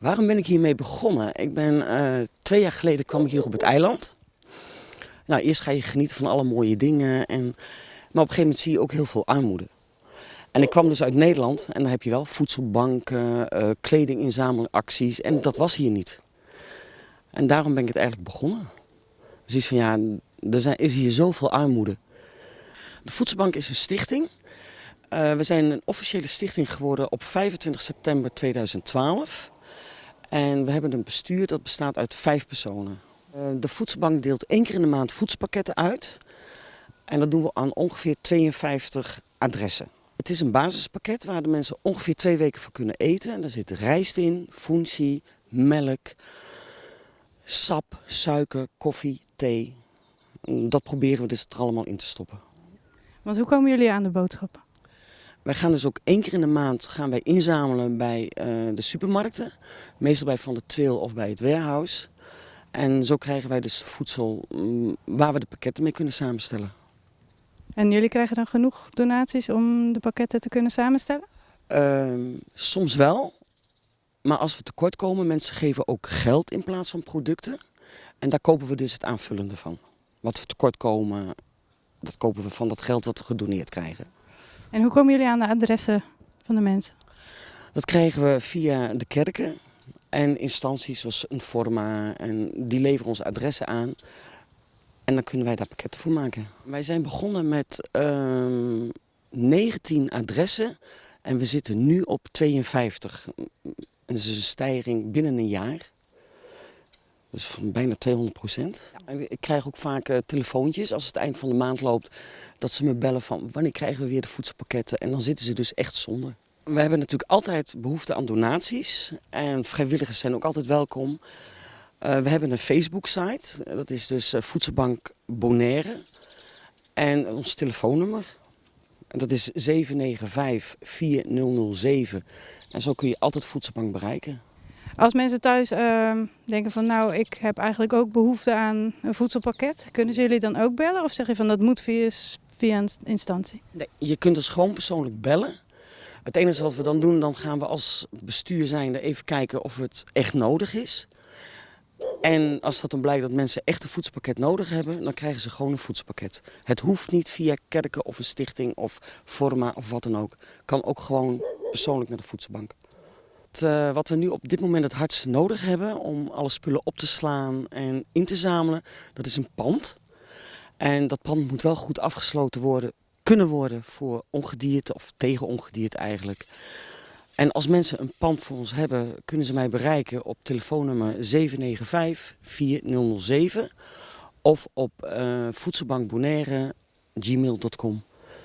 Waarom ben ik hiermee begonnen? 2 jaar geleden kwam ik hier op het eiland. Nou, eerst ga je genieten van alle mooie dingen. Maar op een gegeven moment zie je ook heel veel armoede. En ik kwam dus uit Nederland en dan heb je wel voedselbanken, kledinginzamelacties. En dat was hier niet. En daarom ben ik het eigenlijk begonnen. Dus iets van ja, is hier zoveel armoede. De Voedselbank is een stichting. We zijn een officiële stichting geworden op 25 september 2012. En we hebben een bestuur dat bestaat uit 5 personen. De Voedselbank deelt 1 keer in de maand voedselpakketten uit. En dat doen we aan ongeveer 52 adressen. Het is een basispakket waar de mensen ongeveer 2 weken voor kunnen eten. En daar zit rijst in, functie, melk, sap, suiker, koffie, thee. Dat proberen we dus er allemaal in te stoppen. Want hoe komen jullie aan de boodschappen? Wij gaan dus ook 1 keer in de maand inzamelen bij de supermarkten. Meestal bij Van der Twil of bij het warehouse. En zo krijgen wij dus voedsel waar we de pakketten mee kunnen samenstellen. En jullie krijgen dan genoeg donaties om de pakketten te kunnen samenstellen? Soms wel. Maar als we tekort komen, mensen geven ook geld in plaats van producten. En daar kopen we dus het aanvullende van. Wat we tekort komen, dat kopen we van dat geld wat we gedoneerd krijgen. En hoe komen jullie aan de adressen van de mensen? Dat krijgen we via de kerken en instanties zoals een Forma. En die leveren onze adressen aan. En dan kunnen wij daar pakketten voor maken. Wij zijn begonnen met 19 adressen en we zitten nu op 52. Dat is een stijging binnen een jaar. Dus van bijna 200%. En ik krijg ook vaak telefoontjes als het eind van de maand loopt. Dat ze me bellen van wanneer krijgen we weer de voedselpakketten. En dan zitten ze dus echt zonder. We hebben natuurlijk altijd behoefte aan donaties. En vrijwilligers zijn ook altijd welkom. We hebben een Facebook-site. Dat is dus Voedselbank Bonaire. En ons telefoonnummer. En dat is 795-4007. En zo kun je altijd Voedselbank bereiken. Als mensen thuis denken van nou, ik heb eigenlijk ook behoefte aan een voedselpakket. Kunnen ze jullie dan ook bellen? Of zeg je van dat moet via een instantie? Nee, je kunt ons gewoon persoonlijk bellen. Het enige wat we dan doen, dan gaan we als bestuur zijnde even kijken of het echt nodig is. En als dat dan blijkt dat mensen echt een voedselpakket nodig hebben, dan krijgen ze gewoon een voedselpakket. Het hoeft niet via kerken of een stichting of Forma of wat dan ook. Kan ook gewoon persoonlijk naar de voedselbank. Wat we nu op dit moment het hardst nodig hebben om alle spullen op te slaan en in te zamelen, dat is een pand. En dat pand moet wel goed afgesloten kunnen worden voor ongedierte of tegen ongedierte eigenlijk. En als mensen een pand voor ons hebben, kunnen ze mij bereiken op telefoonnummer 795-4007 of op voedselbankbonaire@gmail.com.